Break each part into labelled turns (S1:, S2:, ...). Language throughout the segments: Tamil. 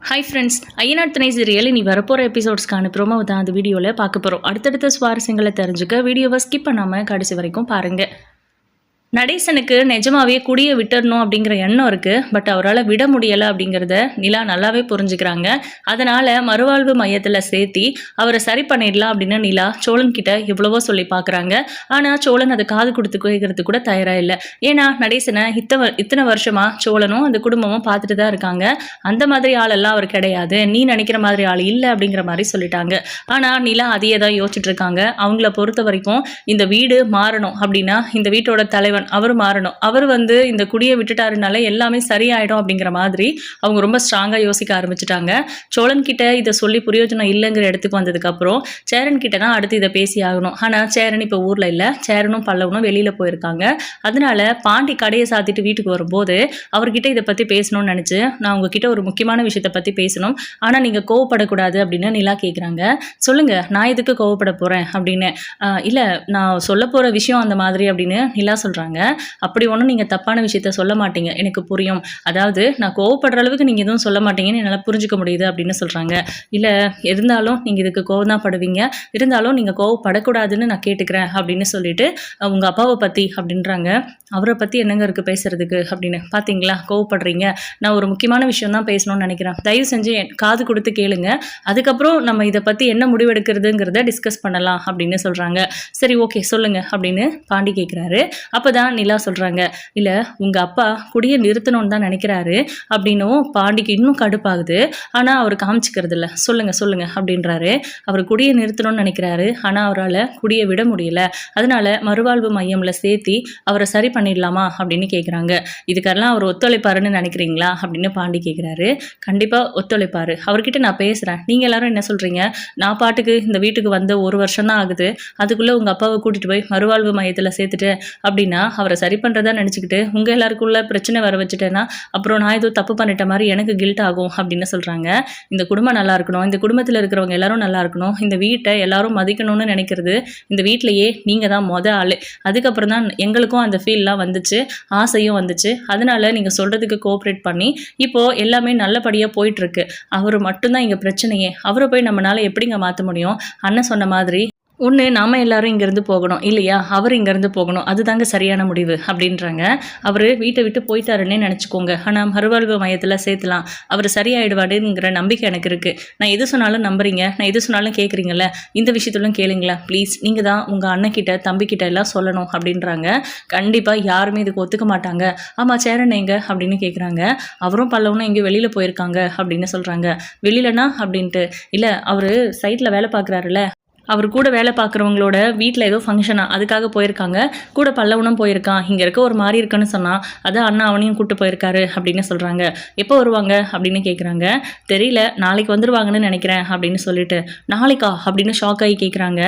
S1: ஹாய் ஃப்ரெண்ட்ஸ், ஐயனார் துணை சீரியல் இனி வரப்போகிற எபிசோட்ஸ்க்கான ப்ரோமோ தான் அந்த வீடியோவில் பார்க்க போகிறோம். அடுத்தடுத்த சுவாரஸ்யங்களை தெரிஞ்சுக்க வீடியோவை ஸ்கிப் பண்ணாமல் கடைசி வரைக்கும் பாருங்கள். நடேசனுக்கு நிஜமாவே குடியை விட்டுறணும் அப்படிங்கிற எண்ணம் இருக்குது. பட் அவரால் விட முடியலை அப்படிங்கிறத நிலா நல்லாவே புரிஞ்சுக்கிறாங்க. அதனால் மறுவாழ்வு மையத்தில் சேர்த்தி அவரை சரி பண்ணிடலாம் அப்படின்னு நிலா சோழன் கிட்ட எவ்வளவோ சொல்லி பார்க்குறாங்க. ஆனால் சோழன் அதை காது கொடுத்து கேட்கறதுக்கு கூட தயாராக இல்லை. ஏன்னா நடேசனை இத்தனை வருஷமாக சோழனும் அந்த குடும்பமும் பார்த்துட்டு தான் இருக்காங்க. அந்த மாதிரி ஆளெல்லாம் அவர் கிடையாது, நீ நினைக்கிற மாதிரி ஆள் இல்லை அப்படிங்கிற மாதிரி சொல்லிட்டாங்க. ஆனால் நிலா அதையே தான் யோசிச்சுட்டு இருக்காங்க. அவங்கள பொறுத்த வரைக்கும் இந்த வீடு மாறணும் அப்படின்னா இந்த வீட்டோட தலைவன் அவர் மாறணும். அவர் இந்த குடியை விட்டுட்டாருனால எல்லாமே சரியாயிடும் அப்படிங்கிற மாதிரி அவங்க ரொம்ப ஸ்ட்ராங்காக யோசிக்க ஆரம்பிச்சுட்டாங்க. சோழன் கிட்ட இதை சொல்லி பிரயோஜனம் இல்லைங்கிற இடத்துக்கு வந்ததுக்கப்புறம் சேரன் கிட்ட தான் அடுத்து இதை பேசி ஆகணும். ஆனால் சேரன் இப்போ ஊரில் இல்லை. சேரனும் பல்லவனும் வெளியில் போயிருக்காங்க. அதனால பாண்டி கடையை சாத்திட்டு வீட்டுக்கு வரும்போது அவர்கிட்ட இதை பற்றி பேசணும்னு நினச்சி நான் உங்ககிட்ட ஒரு முக்கியமான விஷயத்தை பற்றி பேசணும், ஆனால் நீங்கள் கோவப்படக்கூடாது அப்படின்னு நிலா கேட்குறாங்க. சொல்லுங்கள், நான் எதுக்கு கோவப்பட போகிறேன் அப்படின்னு. இல்லை, நான் சொல்ல போகிற விஷயம் அந்த மாதிரி அப்படின்னு நிலா சொல்கிறாங்க. அப்படி ஒன்றும் நீங்கள் தப்பான விஷயத்த சொல்ல மாட்டீங்க, எனக்கு புரியும். அதாவது நான் கோவப்படுற அளவுக்கு நீங்கள் எதுவும் சொல்ல மாட்டீங்கன்னு என்னால் புரிஞ்சுக்க முடியுது அப்படின்னு சொல்கிறாங்க. இல்லை, இருந்தாலும் நீங்கள் இதுக்கு கோவம் தான் படுவீங்க, இருந்தாலும் நீங்கள் கோவப்படக்கூடாதுன்னு நான் கேட்டுக்கிறேன் அப்படின்னு சொல்லிட்டு உங்கள் அப்பாவை பற்றி அப்படின்றாங்க. அவரை பற்றி என்னங்க இருக்குது பேசுகிறதுக்கு அப்படின்னு. பார்த்தீங்களா, கோவப்படுறீங்க. நான் ஒரு முக்கியமான விஷயம் தான் பேசணும்னு நினைக்கிறேன். தயவு செஞ்சு காது கொடுத்து கேளுங்க, அதுக்கப்புறம் நம்ம இதை பற்றி என்ன முடிவெடுக்கிறதுங்கிறத டிஸ்கஸ் பண்ணலாம் அப்படின்னு சொல்கிறாங்க. சரி, ஓகே, சொல்லுங்கள் அப்படின்னு பாண்டி கேட்குறாரு. அப்போ தான் நிலா சொல்கிறாங்க, இல்லை உங்கள் அப்பா குடியை நிறுத்தணும்னு தான் நினைக்கிறாரு அப்படின்னும் பாண்டிக்கு இன்னும் கடுப்பாகுது. ஆனால் அவர் காமிச்சிக்கிறது இல்லை. சொல்லுங்கள் அப்படின்றாரு. அவர் குடியை நிறுத்தணும்னு நினைக்கிறாரு, ஆனால் அவரால் குடியை விட முடியல. அதனால மறுவாழ்வு மையமில் சேர்த்தி அவரை சரி பண்ணிடலாமா அப்படின்னு கேட்குறாங்க. இதுக்கெல்லாம் அவர் ஒத்துழைப்பாருன்னு நினைக்கிறீங்களா அப்படின்னு பாண்டி கேட்குறாரு. கண்டிப்பாக ஒத்துழைப்பார். அவர்கிட்ட நான் பேசுகிறேன். நீங்கள் எல்லாரும் என்ன சொல்கிறீங்க? நான் பாட்டுக்கு இந்த வீட்டுக்கு வந்த 1 வருஷம் தான் ஆகுது, அதுக்குள்ளே உங்கள் அப்பாவை கூட்டிகிட்டு போய் மறுவாழ்வு மையத்தில் சேர்த்துட்டு அப்படின்னா அவரை சரி பண்ணுறதா நினச்சிக்கிட்டு உங்கள் எல்லாருக்குள்ள பிரச்சனை வர வச்சுட்டேன்னா அப்புறம் நான் ஏதோ தப்பு பண்ணிட்ட மாதிரி எனக்கு கில்ட் ஆகும் அப்படின்னு சொல்கிறாங்க. இந்த குடும்பம் நல்லா இருக்கணும், இந்த குடும்பத்தில் இருக்கிறவங்க எல்லாரும் நல்லா இருக்கணும், இந்த வீட்டை எல்லாரும் மதிக்கணும்னு நினைக்கிறது இந்த வீட்டிலையே நீங்கள் தான் ஆள். அதுக்கப்புறம் தான் எங்களுக்கும் அந்த ஃபீல்லாம் வந்துச்சு, ஆசையும் வந்துச்சு. அதனால நீங்கள் சொல்கிறதுக்கு கோஆப்ரேட் பண்ணி இப்போது எல்லாமே நல்லபடியாக போயிட்டுருக்கு. அவர் மட்டும்தான் இங்கே பிரச்சனையே. அவரை போய் நம்மளால் எப்படிங்க மாற்ற முடியும்? அண்ணன் சொன்ன மாதிரி ஒன்று நாம் எல்லாரும் இங்கேருந்து போகணும், இல்லையா அவர் இங்கேருந்து போகணும், அதுதாங்க சரியான முடிவு அப்படின்றாங்க. அவர் வீட்டை விட்டு போயிட்டாருன்னே நினச்சிக்கோங்க, ஆனால் மறுவாழ்வு மையத்தில் சேர்த்துலாம், அவர் சரியாயிடுவாடுங்கிற நம்பிக்கை எனக்கு இருக்குது. நான் எது சொன்னாலும் நம்புறீங்க, நான் எது சொன்னாலும் கேட்குறீங்களே, இந்த விஷயத்துலும் கேளுங்களேன் ப்ளீஸ். நீங்கள் தான் உங்கள் அண்ணன்கிட்ட தம்பிக்கிட்ட எல்லாம் சொல்லணும் அப்படின்றாங்க. கண்டிப்பாக யாருமே இதுக்கு ஒத்துக்க மாட்டாங்க. ஆமாம், சேரன் எங்க அப்படின்னு கேட்குறாங்க. அவரும் பல்லவனும் எங்கேயும் வெளியில் போயிருக்காங்க அப்படின்னு சொல்கிறாங்க. வெளியிலனா அப்படின்ட்டு. இல்லை, அவர் சைட்டில் வேலை பார்க்குறாருல்ல, அவர் கூட வேலை பார்க்குறவங்களோட வீட்டில் ஏதோ ஃபங்க்ஷனாக, அதுக்காக போயிருக்காங்க. கூட பல்லவனும் போயிருக்கான். இங்கே இருக்க ஒரு மாதிரி இருக்குன்னு சொன்னால் அதான் அண்ணா அவனையும் கூப்பிட்டு போயிருக்காரு அப்படின்னு சொல்கிறாங்க. எப்போ வருவாங்க அப்படின்னு கேட்குறாங்க. தெரியல, நாளைக்கு வந்துடுவாங்கன்னு நினைக்கிறேன் அப்படின்னு சொல்லிட்டு. நாளைக்கா அப்படின்னு ஷாக் ஆகி கேட்குறாங்க.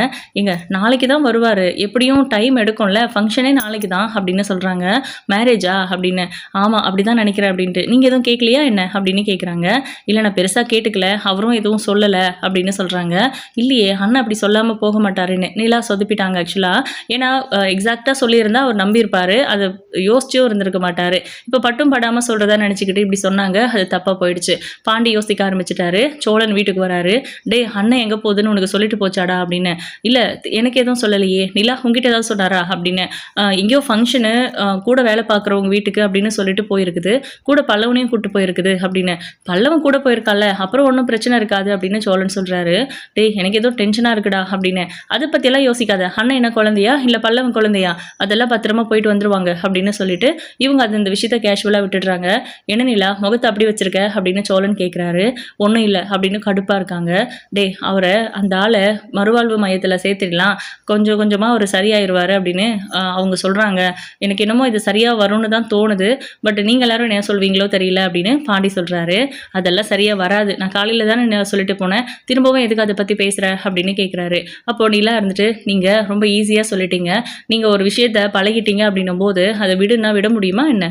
S1: எங்க நாளைக்கு தான் வருவார், எப்படியும் டைம் எடுக்கும்ல, ஃபங்க்ஷனே நாளைக்கு தான் அப்படின்னு சொல்கிறாங்க. மேரேஜா அப்படின்னு. ஆமாம், அப்படி தான் நினைக்கிறேன் அப்படின்ட்டு. நீங்கள் எதுவும் கேட்கலையா என்ன அப்படின்னு கேட்குறாங்க. இல்லை, நான் பெருசாக கேட்டுக்கல, அவரும் எதுவும் சொல்லலை அப்படின்னு சொல்கிறாங்க. இல்லையே, அண்ணா அப்படி சொல்லாமல் போக மாட்டாருன்னு நிலா சொதுப்பிட்டாங்க. ஆக்சுவலாக ஏன்னா எக்ஸாக்டாக சொல்லியிருந்தா அவர் நம்பியிருப்பார், அதை யோசிச்சும் இருந்திருக்க மாட்டார். இப்போ பட்டும் படாமல் சொல்கிறதா நினச்சிக்கிட்டு இப்படி சொன்னாங்க, அது தப்பாக போயிடுச்சு. பாண்டி யோசிக்க ஆரம்பிச்சிட்டாரு. சோழன் வீட்டுக்கு வராரு. டே, அண்ணன் எங்கே போகுதுன்னு உனக்கு சொல்லிட்டு போச்சாடா அப்படின்னு. இல்லை, எனக்கு எதுவும் சொல்லலையே. நிலா உங்ககிட்ட ஏதாவது சொன்னாரா அப்படின்னு. எங்கேயோ ஃபங்க்ஷனு, கூட வேலை பார்க்குறவங்க வீட்டுக்கு அப்படின்னு சொல்லிட்டு போயிருக்குது. கூட பல்லவனையும் கூப்பிட்டு போயிருக்குது அப்படின்னு. பல்லவன் கூட போயிருக்கால, அப்புறம் ஒன்றும் பிரச்சனை இருக்காது அப்படின்னு சோழன் சொல்கிறாரு. டே, எனக்கு ஏதோ டென்ஷனாக இருக்குடா அப்படின்னு. அதை பற்றியெல்லாம் யோசிக்காத, அண்ணன் என்ன குழந்தையா இல்லை பல்லவன் குழந்தையா, அதெல்லாம் பத்திரமா போயிட்டு வந்துருவாங்க அப்படின்னு சொல்லிட்டு இவங்க அது இந்த விஷயத்த கேஷுவலாக விட்டுடுறாங்க. என்ன நிலா முகத்தை அப்படி வச்சிருக்க அப்படின்னு சோழன் கேட்குறாரு. ஒன்றும் இல்லை அப்படின்னு கடுப்பாக இருக்காங்க. டே, அவரை அந்த ஆளை மறுவாழ்வு மையத்தில் சேர்த்துடலாம், கொஞ்சம் கொஞ்சமாக அவர் சரியாயிருவார் அப்படின்னு அவங்க சொல்கிறாங்க. எனக்கு என்னமோ இது சரியாக வரும்னு தான் தோணுது, பட் நீங்கள் எல்லாரும் என்ன சொல்வீங்களோ தெரியல அப்படின்னு பாண்டி சொல்கிறாரு. அதெல்லாம் சரியாக வராது, நான் காலையில் தானே சொல்லிட்டு போனேன், திரும்பவும் எதுக்கு அதை பற்றி பேசுகிறேன் அப்படின்னு கேட்குறாரு. அப்போ நிலா இருந்துட்டு, நீங்கள் ரொம்ப ஈஸியாக சொல்லிட்டீங்க, நீங்கள் ஒரு விஷயத்த பழகிட்டீங்க அப்படின்னும் போது அதை விட முடியுமா என்ன?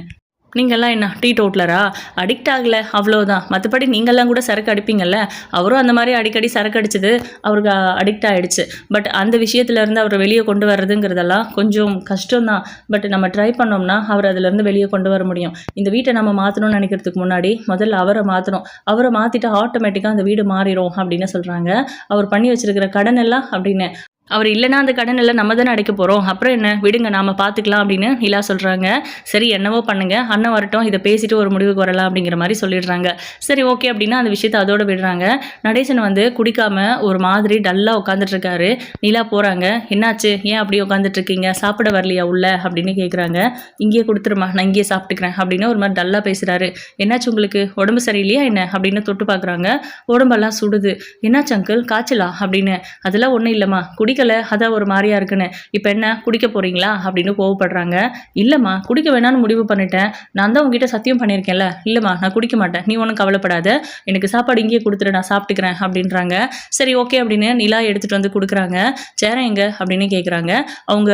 S1: நீங்கள்லாம் என்ன டீ டோட்லரா? அடிக்ட் ஆகலை அவ்வளோதான், மற்றபடி நீங்கள்லாம் கூட சரக்கு அடிப்பீங்கள்ல. அவரும் அந்த மாதிரி அடிக்கடி சரக்கு அடிச்சது அவருக்கு அடிக்ட் ஆகிடுச்சு. பட் அந்த விஷயத்துலேருந்து அவரை வெளியே கொண்டு வர்றதுங்கிறதெல்லாம் கொஞ்சம் கஷ்டம்தான். பட் நம்ம ட்ரை பண்ணோம்னா அவர் அதிலேருந்து வெளியே கொண்டு வர முடியும். இந்த வீட்டை நம்ம மாற்றணும்னு நினைக்கிறதுக்கு முன்னாடி முதல்ல அவரை மாற்றணும். அவரை மாற்றிட்டா ஆட்டோமேட்டிக்காக அந்த வீடு மாறிடும் அப்படின்னு சொல்கிறாங்க. அவர் பண்ணி வச்சிருக்கிற கடன் எல்லாம் அப்படின்னு அவர் இல்லைன்னா அந்த கடன் எல்லாம் நம்ம தானே அடைக்க போகிறோம். அப்புறம் என்ன, விடுங்க நாம பார்த்துக்கலாம் அப்படின்னு நிலா சொல்கிறாங்க. சரி என்னவோ பண்ணுங்க, அண்ணன் வரட்டும், இதை பேசிட்டு ஒரு முடிவுக்கு வரலாம் அப்படிங்கிற மாதிரி சொல்லிடுறாங்க. சரி ஓகே அப்படின்னா அந்த விஷயத்தை அதோட விடுறாங்க. நடேசன் வந்து குடிக்காம ஒரு மாதிரி டல்லாக உட்காந்துட்டு இருக்காரு. நிலா போகிறாங்க. என்னாச்சு, ஏன் அப்படியே உட்காந்துட்டு இருக்கீங்க, சாப்பிட வரலையா உள்ள அப்படின்னு கேட்குறாங்க. இங்கேயே கொடுத்துருமா, நான் இங்கேயே சாப்பிட்டுக்கிறேன் அப்படின்னு ஒரு மாதிரி டல்லாக பேசுகிறாரு. என்னாச்சு உங்களுக்கு, உடம்பு சரியில்லையா என்ன அப்படின்னு தொட்டு பார்க்குறாங்க. உடம்பெல்லாம் சுடுது. என்னாச்சு அங்கிள், காய்ச்சலா அப்படின்னு. அதெல்லாம் ஒன்றும் இல்லைம்மா, குடிக்கல அதான் ஒரு மாதிரியா இருக்குன்னு. இப்போ என்ன குடிக்க போறீங்களா அப்படின்னு கோவப்படுறாங்க. இல்லைம்மா குடிக்க வேணான்னு முடிவு பண்ணிட்டேன், நான் தான் உங்ககிட்ட சத்தியம் பண்ணியிருக்கேன்ல. இல்லைம்மா நான் குடிக்க மாட்டேன், நீ ஒன்றும் கவலைப்படாத, எனக்கு சாப்பாடு இங்கேயே கொடுத்துட்டு நான் சாப்பிட்டுக்கிறேன் அப்படின்றாங்க. சரி ஓகே அப்படின்னு நிலா எடுத்துகிட்டு வந்து கொடுக்குறாங்க. சேரம் எங்க அப்படின்னு கேட்குறாங்க. அவங்க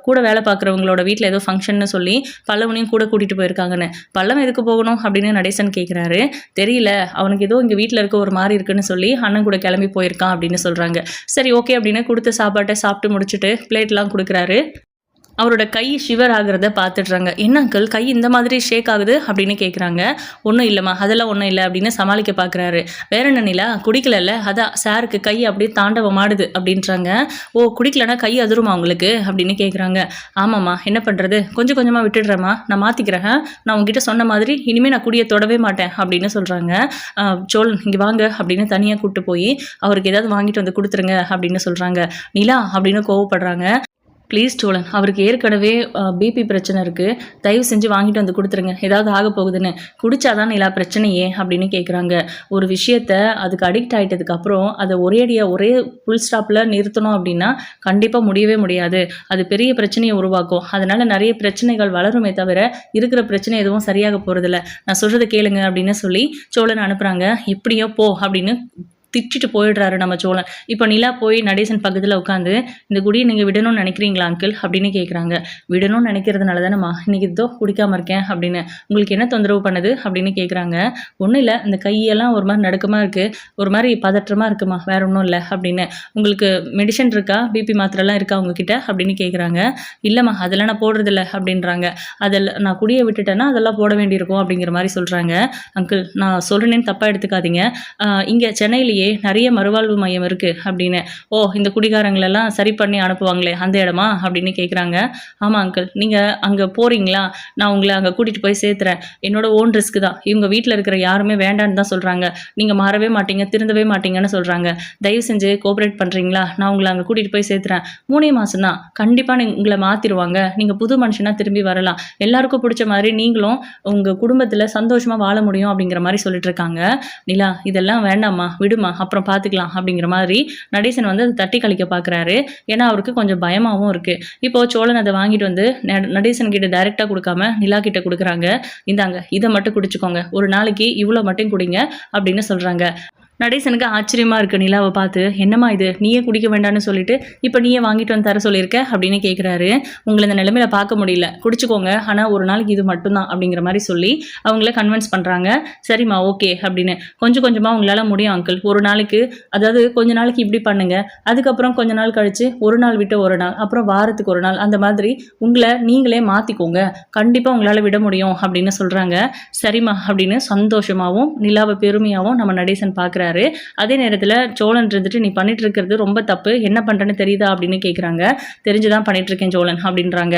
S1: கூட வேலை பார்க்குறவங்களோட வீட்டில் ஏதோ ஃபங்க்ஷன்னு சொல்லி பல்லவனையும் கூட கூட்டிகிட்டு போயிருக்காங்கன்னு. பல்லவன் எதுக்கு போகணும் அப்படின்னு நடேசன் கேட்குறாரு. தெரியல, அவனுக்கு ஏதோ இங்கே வீட்டில் இருக்க ஒரு மாதிரி இருக்குன்னு சொல்லி அண்ணன் கூட கிளம்பி போயிருக்கான் அப்படின்னு சொல்கிறாங்க. சரி ஓகே அப்படின்னு கொடுத்த சாப்பாட்டை சாப்பிட்டு முடிச்சுட்டு பிளேட்லாம் கொடுக்குறாரு. அவரோட கை ஷிவர் ஆகிறத பார்த்துட்றாங்க. என்ன அங்கிள் கை இந்த மாதிரி ஷேக் ஆகுது அப்படின்னு கேட்குறாங்க. ஒன்றும் இல்லைம்மா, அதெல்லாம் ஒன்றும் இல்லை அப்படின்னு சமாளிக்க பார்க்குறாரு. வேற என்ன நிலா, குடிக்கலல்ல, அதான் சாருக்கு கை அப்படியே தாண்டவமாடுது அப்படின்றாங்க. ஓ குடிக்கலன்னா கை அதிருமா உங்களுக்கு அப்படின்னு கேட்குறாங்க. ஆமாம்மா என்ன பண்ணுறது, கொஞ்சம் கொஞ்சமாக விட்டுடுறேம்மா, நான் மாற்றிக்கிறேன், நான் உங்ககிட்ட சொன்ன மாதிரி இனிமேல் நான் குடியை தொடவே மாட்டேன் அப்படின்னு சொல்கிறாங்க. சோழன் இங்கே வாங்க அப்படின்னு தனியாக கூப்பிட்டு போய் அவருக்கு ஏதாவது வாங்கிட்டு வந்து கொடுத்துருங்க அப்படின்னு சொல்கிறாங்க. நிலா அப்படின்னு கோவப்படுறாங்க. ப்ளீஸ் சோழன், அவருக்கு ஏற்கனவே பிபி பிரச்சனை இருக்குது, தயவு செஞ்சு வாங்கிட்டு வந்து கொடுத்துருங்க, ஏதாவது ஆக போகுதுன்னு. குடிச்சாதான் எல்லா பிரச்சனையே அப்படின்னு கேட்குறாங்க. ஒரு விஷயத்த அதுக்கு அடிக்ட் ஆகிட்டதுக்கப்புறம் அதை ஒரே ஃபுல் ஸ்டாப்பில் நிறுத்தணும் அப்படின்னா கண்டிப்பாக முடியவே முடியாது. அது பெரிய பிரச்சனையை உருவாக்கும். அதனால் நிறைய பிரச்சனைகள் வளருமே தவிர இருக்கிற பிரச்சனை எதுவும் சரியாக போகிறதில்ல. நான் சொல்கிறத கேளுங்க அப்படின்னு சொல்லி சோழன் அனுப்புகிறாங்க. எப்படியோ போ அப்படின்னு திட்டிட்டு போயிடுறாரு நம்ம சோழன். இப்போ நிலா போய் நடேசன் பக்கத்தில் உட்காந்து இந்த குடியை நீங்கள் விடணும்னு நினைக்கிறீங்களா அங்கிள் அப்படின்னு கேட்குறாங்க. விடணும்னு நினைக்கிறதுனால தானேம்மா இன்னைக்கு இதோ குடிக்காமல் இருக்கேன் அப்படின்னு. உங்களுக்கு என்ன தொந்தரவு பண்ணுது அப்படின்னு கேட்குறாங்க. ஒன்றும் இல்லை, இந்த கையெல்லாம் ஒரு மாதிரி நடுக்கமாக இருக்குது, ஒரு மாதிரி பதற்றமாக இருக்குமா, வேற ஒன்றும் இல்லை அப்படின்னு. உங்களுக்கு மெடிசன் இருக்கா, பிபி மாத்திரைலாம் இருக்கா உங்ககிட்ட அப்படின்னு கேட்குறாங்க. இல்லைம்மா அதெல்லாம் நான் போடுறதில்ல அப்படின்றாங்க. அதெல்லாம் நான் குடியை விட்டுட்டேன்னா அதெல்லாம் போட வேண்டியிருக்கும் அப்படிங்கிற மாதிரி சொல்கிறாங்க. அங்கிள் நான் சொல்கிறேன்னு தப்பாக எடுத்துக்காதீங்க, இங்கே சென்னையிலேயே நிறைய மறுவாழ்வு மையம் இருக்கு அப்படின்னு. ஓ இந்த குடிகாரங்களெல்லாம் சரி பண்ணி அனுப்புவாங்களே அந்த இடமா அப்படின்னு கேட்குறாங்க. ஆமாம் அங்கிள், நீங்கள் அங்கே போகிறீங்களா, நான் உங்களை அங்கே கூட்டிகிட்டு போய் சேர்த்துறேன், என்னோட ஓன் ரிஸ்க் தான், இவங்க வீட்டில் இருக்கிற யாருமே வேண்டான்னு தான் சொல்கிறாங்க, நீங்கள் மாறவே மாட்டீங்க, திருந்தவே மாட்டீங்கன்னு சொல்கிறாங்க, தயவு செஞ்சு கோஆப்ரேட் பண்ணுறீங்களா, நான் உங்களை அங்கே கூட்டிகிட்டு போய் சேர்த்துறேன், 3 மாதம் தான், கண்டிப்பாக உங்களை மாற்றிடுவாங்க, நீங்கள் புது மனுஷனாக திரும்பி வரலாம், எல்லாருக்கும் பிடிச்ச மாதிரி நீங்களும் உங்கள் குடும்பத்தில் சந்தோஷமாக வாழ முடியும் அப்படிங்கிற மாதிரி சொல்லிட்டு இருக்காங்க. நிலா இதெல்லாம் வேண்டாம்மா, விடுமா, அப்புறம் பார்த்துக்கலாம் அப்படிங்கிற மாதிரி நடேசன் வந்து அதை தட்டி கழிக்க பார்க்குறாரு. ஏன்னா அவருக்கு கொஞ்சம் பயமாகவும் இருக்குது. இப்போது சோழன் அதை வாங்கிட்டு வந்து நடேசன் கிட்ட டைரெக்டாக கொடுக்காம நிலா கிட்ட கொடுக்குறாங்க. இந்தாங்க இதை மட்டும் குடிச்சுக்கோங்க, ஒரு நாளைக்கு இவ்வளோ மட்டும் குடிங்க அப்படின்னு சொல்கிறாங்க. நடேசனுக்கு ஆச்சரியமாக இருக்குது நிலாவை பார்த்து. என்னம்மா இது, நீயே குடிக்க வேண்டாம்னு சொல்லிட்டு இப்போ நீயே வாங்கிட்டு வந்து தர சொல்லியிருக்க அப்படின்னு கேட்குறாரு. உங்களை இந்த நிலைமையில பார்க்க முடியல, குடிச்சுக்கோங்க, ஆனால் ஒரு நாளைக்கு இது மட்டும்தான் அப்படிங்கிற மாதிரி சொல்லி அவங்கள கன்வின்ஸ் பண்ணுறாங்க. சரிம்மா ஓகே அப்படின்னு. கொஞ்சம் கொஞ்சமாக உங்களால் முடியும் அங்கிள், ஒரு நாளைக்கு, அதாவது கொஞ்ச நாளைக்கு இப்படி பண்ணுங்க, அதுக்கப்புறம் கொஞ்ச நாள் கழித்து ஒரு நாள் விட்டு ஒரு நாள், அப்புறம் வாரத்துக்கு ஒரு நாள், அந்த மாதிரி உங்களை நீங்களே மாற்றிக்கோங்க, கண்டிப்பாக உங்களால் விட முடியும் அப்படின்னு சொல்கிறாங்க. சரிம்மா அப்படின்னு சந்தோஷமாகவும் நிலாவை பெருமையாகவும் நம்ம நடேசன் பார்க்குறாரு. அதே நேரத்தில் சோழன் இருந்துட்டு நீ பண்ணிட்டு இருக்கிறது ரொம்ப தப்பு, என்ன பண்ணுறேன்னு தெரியுதா அப்படின்னு கேட்குறாங்க. தெரிஞ்சுதான் பண்ணிட்டு இருக்கேன் சோழன் அப்படின்றாங்க.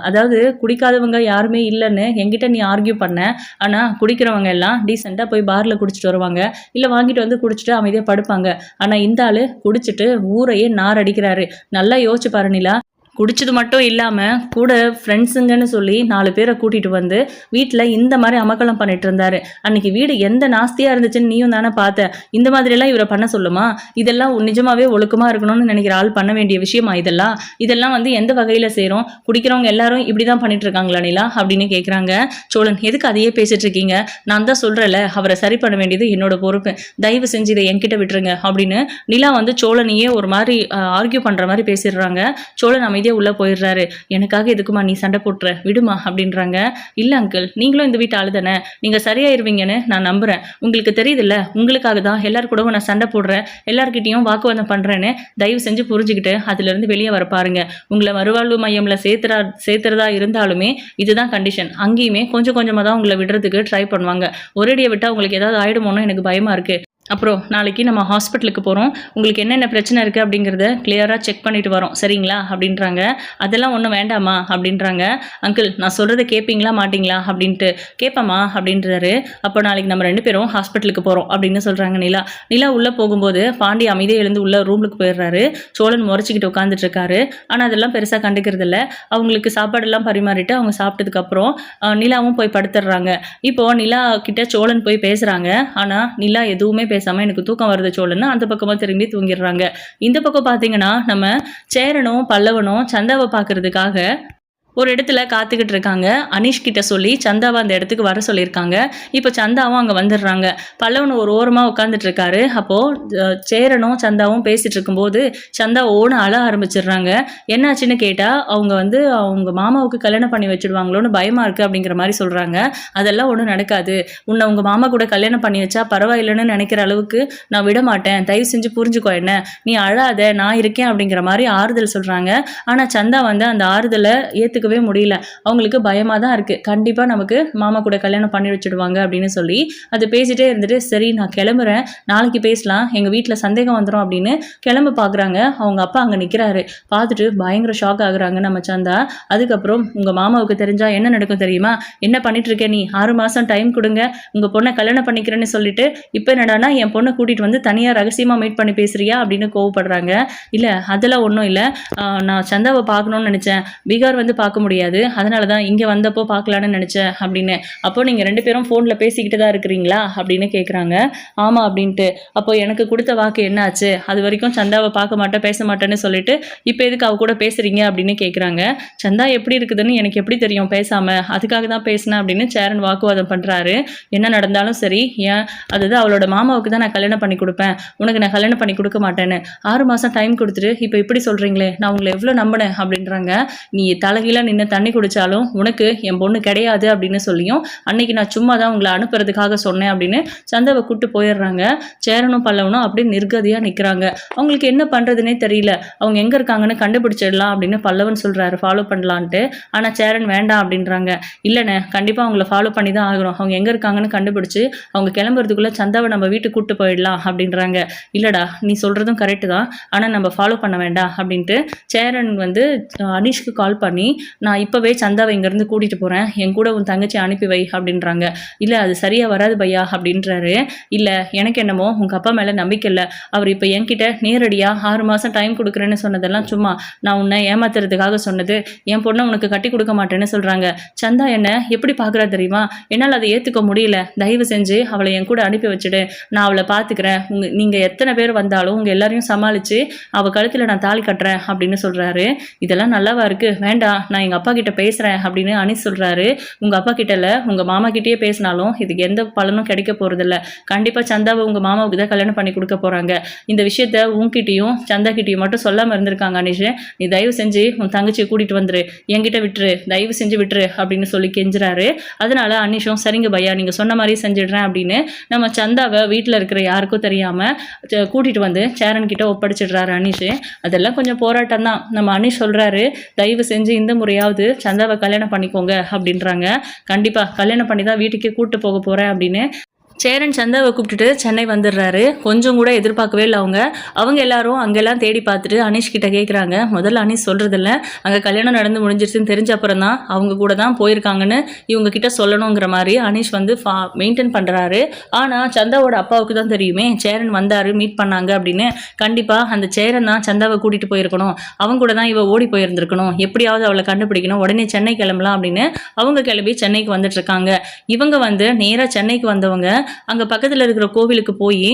S1: அதாவது குடிக்காதவங்க யாருமே இல்லைன்னு என்கிட்ட நீ ஆர்கியூ பண்ண, ஆனால் குடிக்கிறவங்க எல்லாம் டீசெண்டாக போய் பாரில் குடிச்சிட்டு வருவாங்க, இல்லை வாங்கிட்டு வந்து குடிச்சிட்டு அமைதியாக படுப்பாங்க. ஆனால் இந்த ஆள் குடிச்சிட்டு ஊரையே நார் அடிக்கிறாரு. நல்லா யோசிச்சு பாரு நிலா, குடிச்சது மட்டும் இல்லாமல் கூட ஃப்ரெண்ட்ஸுங்கன்னு சொல்லி 4 பேரை கூட்டிகிட்டு வந்து வீட்டில் இந்த மாதிரி அமக்கலம் பண்ணிட்டு இருந்தாரு. அன்னைக்கு வீடு எந்த நாஸ்தியாக இருந்துச்சுன்னு நீயும் தானே பார்த்த. இந்த மாதிரியெல்லாம் இவரை பண்ண சொல்லுமா, இதெல்லாம் நிஜமாவே ஒழுக்கமாக இருக்கணும்னு நினைக்கிற ஆள் பண்ண வேண்டிய விஷயமா இதெல்லாம் வந்து எந்த வகையில் சேரும், குடிக்கிறவங்க எல்லாரும் இப்படி தான் பண்ணிட்டு இருக்காங்களா நிலா அப்படின்னு கேட்குறாங்க. சோழன் எதுக்கு அதையே பேசிட்டு இருக்கீங்க, நான் தான் சொல்கிறேன்ல அவரை சரி பண்ண வேண்டியது என்னோட பொறுப்பு, தயவு செஞ்சு இதை என்கிட்ட விட்டுருங்க அப்படின்னு நிலா வந்து சோழனையே ஒரு மாதிரி ஆர்கியூ பண்ணுற மாதிரி பேசிடுறாங்க. சோழன் அமைதி அமைதியாக உள்ளே போயிடுறாரு. எனக்காக எதுக்குமா நீ சண்டை போட்டுற, விடுமா அப்படின்றாங்க. இல்லை அங்கிள், நீங்களும் இந்த வீட்டு ஆளு தானே, நீங்கள் சரியாயிருவீங்கன்னு நான் நம்புகிறேன். உங்களுக்கு தெரியுதுல்ல, உங்களுக்காக தான் எல்லாரு கூடவும் நான் சண்டை போடுறேன், எல்லார்கிட்டையும் வாக்குவாதம் பண்ணுறேன்னு. தயவு செஞ்சு புரிஞ்சுக்கிட்டு அதுலேருந்து வெளியே வர பாருங்க. உங்களை மறுவாழ்வு மையமில் சேர்த்துறதா இருந்தாலுமே இதுதான் கண்டிஷன். அங்கேயுமே கொஞ்சம் கொஞ்சமாக தான் உங்களை விடுறதுக்கு ட்ரை பண்ணுவாங்க. ஒரேடியை விட்டால் உங்களுக்கு ஏதாவது ஆயிடுமோன்னு எனக்கு பயமாக இருக்குது. அப்புறம் நாளைக்கு நம்ம ஹாஸ்பிட்டலுக்கு போகிறோம், உங்களுக்கு என்னென்ன பிரச்சனை இருக்குது அப்படிங்கிறத கிளியராக செக் பண்ணிட்டு வரோம், சரிங்களா அப்படின்றாங்க. அதெல்லாம் ஒன்றும் வேண்டாமா அப்படின்றாங்க. அங்கிள், நான் சொல்கிறத கேட்பீங்களா மாட்டிங்களா அப்படின்ட்டு. கேட்பேம்மா அப்படின்றாரு. அப்போ நாளைக்கு நம்ம 2 பேரும் ஹாஸ்பிட்டலுக்கு போகிறோம் அப்படின்னு சொல்கிறாங்க நிலா. நிலா உள்ளே போகும்போது பாண்டி அமைதியாக எழுந்து உள்ளே ரூமுக்கு போயிடுறாரு. சோழன் முறைச்சிக்கிட்டு உட்காந்துட்டு இருக்காரு. ஆனால் அதெல்லாம் பெருசாக கண்டுக்கிறது இல்லை. அவங்களுக்கு சாப்பாடெல்லாம் பரிமாறிட்டு அவங்க சாப்பிட்டதுக்கப்புறம் நிலாவும் போய் படுத்துடுறாங்க. இப்போது நிலா கிட்ட சோழன் போய் பேசுகிறாங்க. ஆனால் நிலா எதுவுமே பேசாம எனக்கு தூக்கம் வருது சோழன்னு அந்த பக்கமா திரும்பி தூங்கிடுறாங்க. இந்த பக்கம் பாத்தீங்கன்னா நம்ம சேரனும் பல்லவனும் சந்தாவை பாக்குறதுக்காக ஒரு இடத்துல காத்துக்கிட்டு இருக்காங்க. அனீஷ் கிட்ட சொல்லி சந்தாவை அந்த இடத்துக்கு வர சொல்லியிருக்காங்க. இப்போ சந்தாவும் அங்கே வந்துடுறாங்க. பல்லவன் ஒரு ஓரமாக உட்காந்துட்டு இருக்காரு. அப்போது சேரனும் சந்தாவும் பேசிட்டு இருக்கும்போது சந்தா ஓன அழ ஆரம்பிச்சிடுறாங்க. என்னாச்சுன்னு கேட்டால் அவங்க மாமாவுக்கு கல்யாணம் பண்ணி வச்சுடுவாங்களோன்னு பயமாக இருக்குது அப்படிங்கிற மாதிரி சொல்கிறாங்க. அதெல்லாம் ஒன்றும் நடக்காது, உன்னை உங்கள் மாமா கூட கல்யாணம் பண்ணி வச்சா பரவாயில்லைன்னு நினைக்கிற அளவுக்கு நான் விட மாட்டேன், தயவு செஞ்சு புரிஞ்சுக்கோ, என்ன நீ அழாத, நான் இருக்கேன் அப்படிங்கிற மாதிரி ஆறுதல் சொல்கிறாங்க. ஆனால் சந்தா அந்த ஆறுதலை ஏற்றுக்க முடியல. அவங்களுக்கு பயமா தான் இருக்கு. கண்டிப்பா நமக்கு மாமா கூட கல்யாணம் பண்ணி வச்சிடுவாங்க அப்படின்னு சொல்லி அது பேசிட்டே இருந்துட்டு, சரி நான் கிளம்புறேன், நாளைக்கு பேசலாம், எங்க வீட்டுல சந்தேகம் வந்துடும் அப்படின்னு கிளம்ப பாக்குறாங்க. அவங்க அப்பா அங்க நிக்கிறாரு. பார்த்துட்டு பயங்கர ஷாக் ஆகுறாங்க நம்ம சந்தா. அதுக்கப்புறம் உங்க மாமாவுக்கு தெரிஞ்சா என்ன நடக்கும் தெரியுமா, என்ன பண்ணிட்டு இருக்க நீ, 6 மாசம் டைம் கொடுங்க, உங்க பொண்ணை கல்யாணம் பண்ணிக்கிறேன்னு சொல்லிட்டு இப்ப என்னடானா என் பொண்ணை கூட்டிட்டு வந்து தனியா ரகசியமா மீட் பண்ணி பேசுறியா அப்படின்னு கோவப்படுறாங்க. இல்ல அதெல்லாம் ஒன்றும் இல்லை, நான் சந்தாவை பார்க்கணும்னு நினைச்சேன், பீகார் வந்து பார்க்க முடியாது, அதனால தான் இங்கே வந்தப்போ பார்க்கலான்னு நினச்சேன் அப்படின்னு. அப்போ நீங்கள் 2 பேரும் ஃபோனில் பேசிக்கிட்டு தான் இருக்கிறீங்களா அப்படின்னு கேட்குறாங்க. ஆமாம் அப்படின்ட்டு. அப்போ எனக்கு கொடுத்த வாக்கு என்ன ஆச்சு, அது வரைக்கும் சந்தாவை பார்க்க மாட்டேன் பேச மாட்டேன்னு சொல்லிட்டு இப்போ எதுக்கு அவ கூட பேசுகிறீங்க அப்படின்னு கேட்குறாங்க. சந்தா எப்படி இருக்குதுன்னு எனக்கு எப்படி தெரியும் பேசாமல், அதுக்காக தான் பேசினேன் அப்படின்னு சேரன் வாக்குவாதம் பண்ணுறாரு. என்ன நடந்தாலும் சரி, ஏன் அதுதான் அவளோட மாமாவுக்கு தான் நான் கல்யாணம் பண்ணி கொடுப்பேன், உனக்கு நான் கல்யாணம் பண்ணி கொடுக்க மாட்டேன்னு 6 மாதம் டைம் கொடுத்துட்டு இப்போ இப்படி சொல்கிறீங்களே, நான் உங்களை எவ்வளோ நம்பினேன் அப்படின்றாங்க. நீ தலைகீழ நின்று தண்ணி குடிச்சாலும் உனக்கு என் பொண்ணு கிடையாது அப்படின்னு சொல்லியும் அன்னைக்கு நான் சும்மா தான் உங்களை அனுப்புறதுக்காக சொன்னேன் அப்படின்னு சந்தாவை கூட்டு போயிடுறாங்க. சேரனும் பல்லவனும் அப்படியே நிர்கதியாக நிற்கிறாங்க. அவங்களுக்கு என்ன பண்ணுறதுனே தெரியல. அவங்க எங்கே இருக்காங்கன்னு கண்டுபிடிச்சிடலாம் அப்படின்னு பல்லவன் சொல்கிறாரு, ஃபாலோ பண்ணலான்ட்டு. ஆனால் சேரன் வேண்டாம் அப்படின்றாங்க. இல்லைண்ணே, கண்டிப்பாக அவங்கள ஃபாலோ பண்ணி தான் ஆகணும், அவங்க எங்கே இருக்காங்கன்னு கண்டுபிடிச்சி அவங்க கிளம்புறதுக்குள்ளே சந்தாவை நம்ம வீட்டுக்கு கூட்டு போயிடலாம் அப்படின்றாங்க. இல்லைடா, நீ சொல்கிறதும் கரெக்டு தான், ஆனால் நம்ம ஃபாலோ பண்ண வேண்டாம் அப்படின்ட்டு சேரன் அனீஷ்க்கு கால் பண்ணி, நான் இப்போவே சந்தாவை இங்கேருந்து கூட்டிகிட்டு போகிறேன், என் கூட உன் தங்கச்சி அனுப்பி வை அப்படின்றாங்க. இல்லை அது சரியாக வராது பையா அப்படின்றாரு. இல்லை எனக்கு என்னமோ உங்கள் அப்பா மேலே நம்பிக்கை இல்லை, அவர் இப்போ என்கிட்ட நேரடியாக 6 மாதம் டைம் கொடுக்குறேன்னு சொன்னதெல்லாம் சும்மா, நான் உன்னை ஏமாத்துறதுக்காக சொன்னது, என் பொண்ணை உனக்கு கட்டி கொடுக்க மாட்டேன்னு சொல்கிறாங்க. சந்தா என்ன எப்படி பார்க்குறா தெரியுமா, என்னால் அதை ஏற்றுக்க முடியல, தயவு செஞ்சு அவளை என் கூட அனுப்பி வச்சுடு, நான் அவளை பார்த்துக்கிறேன், நீங்கள் எத்தனை பேர் வந்தாலும் உங்கள் எல்லாரையும் சமாளித்து அவள் கழுத்தில் நான் தாலி கட்டுறேன் அப்படின்னு சொல்கிறாரு. இதெல்லாம் நல்லாவா இருக்குது, வேண்டாம், நான் எங்கள் அப்பா கிட்ட பேசுகிறேன் அப்படின்னு அனீஸ் சொல்கிறாரு. உங்கள் அப்பா கிட்ட இல்லை, உங்கள் மாமா கிட்டேயே பேசினாலும் இதுக்கு எந்த பலனும் கிடைக்க போகிறதில்ல, கண்டிப்பாக சந்தாவை உங்கள் மாமாவுக்கு தான் கல்யாணம் பண்ணி கொடுக்க போகிறாங்க, இந்த விஷயத்த உன்கிட்டையும் சந்தா கிட்டையும் மட்டும் சொல்லாமல் இருந்திருக்காங்க அனீஷ், நீ தயவு செஞ்சு உன் தங்கச்சியை கூட்டிகிட்டு வந்துரு, என்கிட்ட விட்டுரு, தயவு செஞ்சு விட்டுரு அப்படின்னு சொல்லி கெஞ்சுறாரு. அதனால அனீஷும் சரிங்க பையா நீங்கள் சொன்ன மாதிரி செஞ்சிடுறேன் அப்படின்னு நம்ம சந்தாவை வீட்டில் இருக்கிற யாருக்கும் தெரியாமல் கூட்டிகிட்டு வந்து சேரன் கிட்ட ஒப்படைச்சிடுறாரு அனீஷ். அதெல்லாம் கொஞ்சம் போராட்டம் தான். நம்ம அனீஷ் சொல்கிறாரு, தயவு செஞ்சு இந்த முறையாவது சந்தாவை கல்யாணம் பண்ணிக்கோங்க அப்படின்றாங்க. கண்டிப்பாக கல்யாணம் பண்ணி தான் வீட்டுக்கே கூப்பிட்டு போக போகிறேன் அப்படின்னு சேரன் சந்தாவை கூப்பிட்டுட்டு சென்னை வந்துடுறாரு. கொஞ்சம் கூட எதிர்பார்க்கவே இல்லை அவங்க எல்லாரும் அங்கெல்லாம் தேடி பார்த்துட்டு அனீஷ் கிட்ட கேட்குறாங்க. முதல்ல அனீஷ் சொல்கிறதில்ல, அங்கே கல்யாணம் நடந்து முடிஞ்சிருச்சுன்னு தெரிஞ்ச அப்புறம் தான் அவங்க கூட தான் போயிருக்காங்கன்னு இவங்க கிட்ட சொல்லணுங்கிற மாதிரி அனீஷ் மெயின்டைன் பண்ணுறாரு. ஆனால் சந்தாவோட அப்பாவுக்கு தான் தெரியுமே சேரன் வந்தார் மீட் பண்ணாங்க அப்படின்னு. கண்டிப்பாக அந்த சேரன் தான் சந்தாவை கூட்டிகிட்டு போயிருக்கணும், அவங்க கூட தான் இவ ஓடி போயிருந்திருக்கணும், எப்படியாவது அவளை கண்டுபிடிக்கணும், உடனே சென்னை கிளம்பலாம் அப்படின்னு அவங்க கிளம்பி சென்னைக்கு வந்துட்டு இருக்காங்க. இவங்க நேராக சென்னைக்கு வந்தவங்க அங்கே பக்கத்தில் இருக்கிற கோவிலுக்கு போய்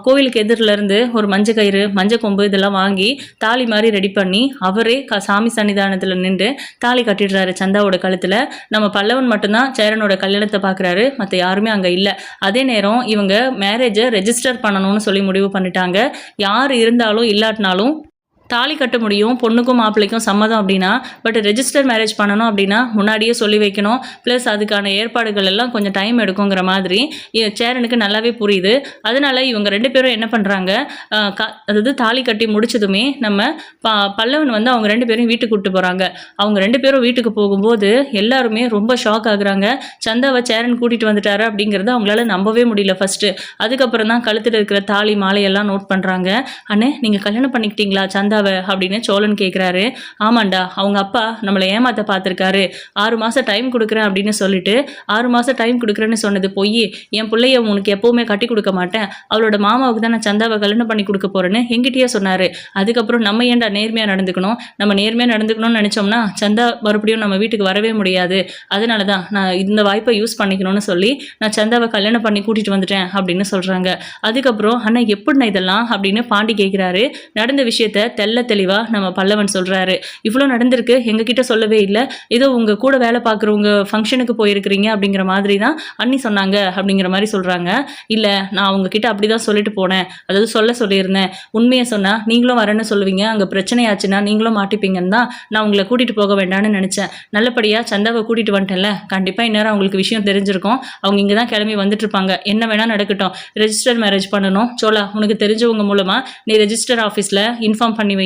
S1: கோவிலுக்கு எதிரில் இருந்து ஒரு மஞ்சள் கயிறு மஞ்சள் கொம்பு இதெல்லாம் வாங்கி தாலி மாதிரி ரெடி பண்ணி அவரே சாமி சன்னிதானத்தில் நின்று தாலி கட்டிடுறாரு சந்தாவோட கழுத்தில். நம்ம பல்லவன் மட்டும்தான் சேரனோட கல்யாணத்தை பார்க்குறாரு, மற்ற யாருமே அங்கே இல்லை. அதே நேரம் இவங்க மேரேஜை ரெஜிஸ்டர் பண்ணணும்னு சொல்லி முடிவு பண்ணிட்டாங்க. யார் இருந்தாலும் இல்லாட்டினாலும் தாலி கட்ட முடியும், பொண்ணுக்கும் மாப்பிள்ளைக்கும் சம்மதம் அப்படின்னா. பட் ரெஜிஸ்டர் மேரேஜ் பண்ணணும் அப்படின்னா முன்னாடியே சொல்லி வைக்கணும். ப்ளஸ் அதுக்கான ஏற்பாடுகள் எல்லாம் கொஞ்சம் டைம் எடுக்குங்கிற மாதிரி சேரனுக்கு நல்லாவே புரியுது. அதனால இவங்க 2 பேரும் என்ன பண்ணுறாங்க, அதாவது தாலி கட்டி முடிச்சதுமே நம்ம பல்லவன் வந்து அவங்க 2 பேரும் வீட்டுக்கு கூப்பிட்டு போகிறாங்க. அவங்க 2 பேரும் வீட்டுக்கு போகும்போது எல்லாருமே ரொம்ப ஷாக் ஆகுறாங்க. சந்தாவை சேரன் கூட்டிகிட்டு வந்துட்டாரு அப்படிங்கிறத அவங்களால நம்பவே முடியல ஃபஸ்ட்டு. அதுக்கப்புறம் தான் கழுத்தில் இருக்கிற தாலி மாலையெல்லாம் நோட் பண்ணுறாங்க. அண்ணே, நீங்கள் கல்யாணம் பண்ணிக்கிட்டீங்களா சந்தாவை அப்படின்னு சோழன் கேட்குறாரு. ஆமாண்டா, அவங்க அப்பா நம்மளை ஏமாத்த பார்த்துருக்காரு. 6 மாதம் டைம் கொடுக்குறேன் அப்படின்னு சொல்லிட்டு 6 மாதம் டைம் கொடுக்குறேன்னு சொன்னது பொய். என் பிள்ளைய உனக்கு எப்போவுமே கட்டி கொடுக்க மாட்டேன், அவளோட மாமாவுக்கு தான் நான் சந்தாவை கல்யாணம் பண்ணி கொடுக்க போகிறேன்னு என்கிட்டயே சொன்னார். அதுக்கப்புறம் நம்ம ஏன்டா நேர்மையாக நடந்துக்கணும், நம்ம நேர்மையாக நடந்துக்கணும்னு நினச்சோம்னா சந்தா மறுபடியும் நம்ம வீட்டுக்கு வரவே முடியாது. அதனால தான் நான் இந்த வாய்ப்பை யூஸ் பண்ணிக்கணும்னு சொல்லி நான் சந்தாவை கல்யாணம் பண்ணி கூட்டிகிட்டு வந்துட்டேன் அப்படின்னு சொல்கிறாங்க. அதுக்கப்புறம் அண்ணா எப்படிண்ணா இதெல்லாம் அப்படின்னு பாண்டி கேட்குறாரு. நடந்த விஷயத்த தெல்ல தெளிவாக நம்ம பல்லவன் சொல்கிறாரு. இவ்வளோ நடந்திருக்கு, எங்ககிட்ட சொல்லவே இல்லை, ஏதோ உங்கள் கூட வேலை பார்க்குறவங்க ஃபங்க்ஷனுக்கு போயிருக்கிறீங்க அப்படிங்கிற மாதிரி தான் அண்ணி சொன்னாங்க அப்படிங்கிற மாதிரி சொல்கிறாங்க. இல்லை, நான் அவங்கக்கிட்ட அப்படி தான் சொல்லிட்டு போனேன், அதாவது சொல்லியிருந்தேன். உண்மையை சொன்னால் நீங்களும் வரேன்னு சொல்லுவீங்க, அங்கே பிரச்சனையாச்சுன்னா நீங்களும் மாட்டிப்பீங்கன்னு தான் நான் உங்களை கூட்டிகிட்டு போக வேண்டாம்னு நினச்சேன். நல்லபடியாக சந்தாவை கூட்டிகிட்டு வந்துட்டேன்ல, கண்டிப்பாக இந்நேரம் அவங்களுக்கு விஷயம் தெரிஞ்சிருக்கும். அவங்க இங்கே தான் கிளம்பி வந்துட்டு இருப்பாங்க. என்ன வேணால் நடக்கட்டும், ரெஜிஸ்டர் மேரேஜ் பண்ணணும். சோழா, உனக்கு தெரிஞ்சவங்க மூலமாக நீ ரெஜிஸ்டர் ஆஃபீஸில் இன்ஃபார்ம் பண்ணி வை.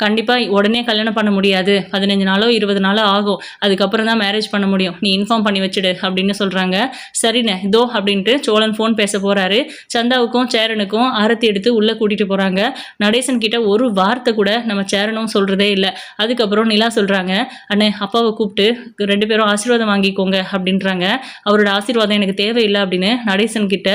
S1: கண்டிப்பாக உடனே கல்யாணம் பண்ண முடியாது, 15 நாளோ 20 நாளோ ஆகும், அதுக்கப்புறம் தான் மேரேஜ் பண்ண முடியும், நீ இன்ஃபார்ம் பண்ணி வச்சுடு அப்படின்னு சொல்கிறாங்க. சரிண்ணே இதோ அப்படின்ட்டு சோழன் ஃபோன் பேச போகிறாரு. சந்தாவுக்கும் சேரனுக்கும் ஆரத்தி எடுத்து உள்ளே கூட்டிகிட்டு போகிறாங்க. நடேசன் கிட்ட ஒரு வார்த்தை கூட நம்ம சேரனும் சொல்கிறதே இல்லை. அதுக்கப்புறம் நிலா சொல்கிறாங்க, அண்ணே அப்பாவை கூப்பிட்டு 2 பேரும் ஆசீர்வாதம் வாங்கிக்கோங்க அப்படின்றாங்க. அவரோட ஆசீர்வாதம் எனக்கு தேவையில்லை அப்படின்னு நடேசன் கிட்ட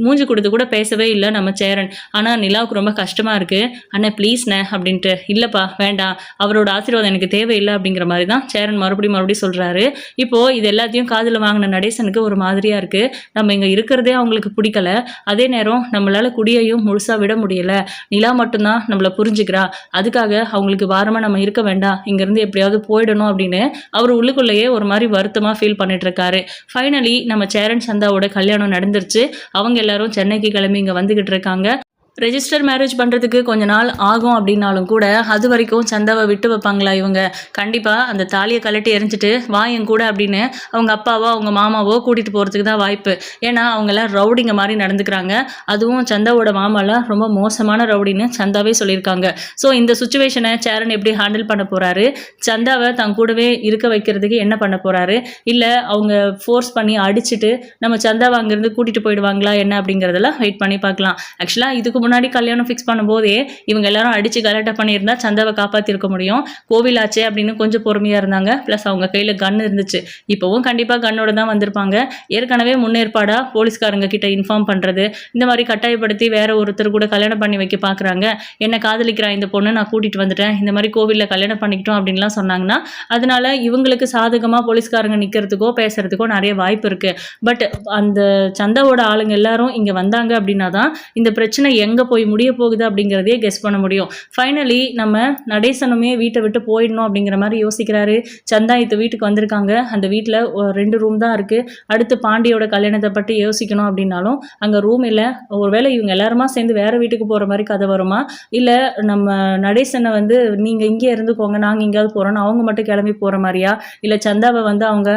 S1: மூஞ்சி கொடுத்து கூட பேசவே இல்லை நம்ம சேரன். ஆனால் நிலாவுக்கு ரொம்ப கஷ்டமாக இருக்குது. அண்ணே ப்ளீஸ்ண்ணே அப்படின்ட்டு. இல்லைப்பா வேண்டாம், அவரோட ஆசீர்வாதம் எனக்கு தேவையில்லை அப்படிங்கிற மாதிரி தான் சேரன் மறுபடியும் சொல்கிறாரு. இப்போது இது எல்லாத்தையும் காதில் வாங்கின நடேசனுக்கு ஒரு மாதிரியாக இருக்குது. நம்ம இங்கே இருக்கிறதே அவங்களுக்கு பிடிக்கல, அதே நேரம் நம்மளால் குடியையும் முழுசாக விட முடியலை. நிலா மட்டும்தான் நம்மளை புரிஞ்சுக்கிறா, அதுக்காக அவங்களுக்கு வாரமாக நம்ம இருக்க வேண்டாம், இங்கேருந்து எப்படியாவது போயிடணும் அப்படின்னு அவர் உள்ளுக்குள்ளேயே ஒரு மாதிரி வருத்தமாக ஃபீல் பண்ணிட்டு இருக்காரு. ஃபைனலி நம்ம சேரன் சந்தாவோட கல்யாணம் நடந்துருச்சு. அவங்க எல்லாரும் சென்னைக்கு கிளம்பி இங்கே வந்துக்கிட்டு இருக்காங்க. ரெஜிஸ்டர் மேரேஜ் பண்ணுறதுக்கு கொஞ்ச நாள் ஆகும் அப்படின்னாலும் கூட அது வரைக்கும் சந்தாவை விட்டு வைப்பாங்களா இவங்க? கண்டிப்பாக அந்த தாலியை கழட்டி எரிஞ்சிட்டு வா என் கூட அப்படின்னு அவங்க அப்பாவோ அவங்க மாமாவோ கூட்டிகிட்டு போகிறதுக்கு தான் வாய்ப்பு. ஏன்னா அவங்கெல்லாம் ரவுடிங்க மாதிரி நடந்துக்கிறாங்க. அதுவும் சந்தாவோட மாமாலாம் ரொம்ப மோசமான ரவுடின்னு சந்தாவே சொல்லியிருக்காங்க. ஸோ இந்த சுச்சுவேஷனை சேரன் எப்படி ஹேண்டில் பண்ண போகிறாரு, சந்தாவை தன் கூடவே இருக்க வைக்கிறதுக்கு என்ன பண்ண போகிறாரு, இல்லை அவங்க ஃபோர்ஸ் பண்ணி அடிச்சுட்டு நம்ம சந்தாவை அங்கேருந்து கூட்டிகிட்டு போயிடுவாங்களா என்ன அப்படிங்கிறதெல்லாம் வெயிட் பண்ணி பார்க்கலாம். ஆக்சுவலாக இதுக்கு முன்னாடி கல்யாணம் ஃபிக்ஸ் பண்ணும்போதே இவங்க எல்லாரும் அடிச்சு கலாட்டா பண்ணியிருந்தா சந்தாவை காப்பாற்றிருக்க முடியும். கோவில் ஆச்சே அப்படின்னு கொஞ்சம் பொறுமையாக இருந்தாங்க. ப்ளஸ் அவங்க கையில் கன் இருந்துச்சு. இப்போவும் கண்டிப்பாக கன்னோட தான் வந்திருப்பாங்க. ஏற்கனவே முன்னேற்பாடாக போலீஸ்காரங்க கிட்ட இன்ஃபார்ம் பண்ணுறது, இந்த மாதிரி கட்டாயப்படுத்தி வேற ஒருத்தர் கூட கல்யாணம் பண்ணி வைக்க பார்க்குறாங்க. என்ன காதலிக்கிறான் இந்த பொண்ணு, நான் கூட்டிகிட்டு வந்துட்டேன், இந்த மாதிரி கோவிலில் கல்யாணம் பண்ணிக்கிட்டோம் அப்படின்லாம் சொன்னாங்கன்னா அதனால இவங்களுக்கு சாதகமாக போலீஸ்காரங்க நிற்கிறதுக்கோ பேசுறதுக்கோ நிறைய வாய்ப்பு இருக்குது. பட் அந்த சந்தாவோட ஆளுங்க எல்லாரும் இங்கே வந்தாங்க அப்படின்னா தான் இந்த பிரச்சனை எங்கே போய் முடிய போகுது அப்படிங்கிறதே கெஸ் பண்ண முடியும். ஃபைனலி நம்ம நடேசனுமே வீட்டை விட்டு போயிடணும் அப்படிங்கிற மாதிரி யோசிக்கிறாரு. சந்தா இது வீட்டுக்கு வந்திருக்காங்க, அந்த வீட்டில் 2 ரூம் தான் இருக்குது. அடுத்து பாண்டியோட கல்யாணத்தை பற்றி யோசிக்கணும் அப்படின்னாலும் அங்கே ரூம் இல்லை. ஒருவேளை இவங்க எல்லாருமா சேர்ந்து வேறு வீட்டுக்கு போகிற மாதிரி கதை வருமா, இல்லை நம்ம நடேசனை வந்து நீங்கள் இங்கே இருந்துக்கோங்க நாங்கள் எங்கேயாவது போகிறோன்னு அவங்க மட்டும் கிளம்பி போகிற மாதிரியா, இல்லை சந்தாவை வந்து அவங்க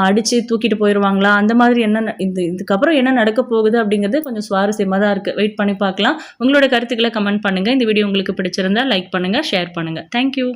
S1: அடித்து தூக்கிட்டு போயிடுவாங்களா, அந்த மாதிரி என்ன இதுக்கப்புறம் என்ன நடக்க போகுது அப்படிங்கிறது கொஞ்சம் சுவாரஸ்யமாக தான் இருக்குது. வெயிட் பண்ணி பார்க்கலாம். உங்களோட கருத்துக்களை கமெண்ட் பண்ணுங்கள். இந்த வீடியோ உங்களுக்கு பிடிச்சிருந்தா லைக் பண்ணுங்கள், ஷேர் பண்ணுங்கள். தேங்க்யூ.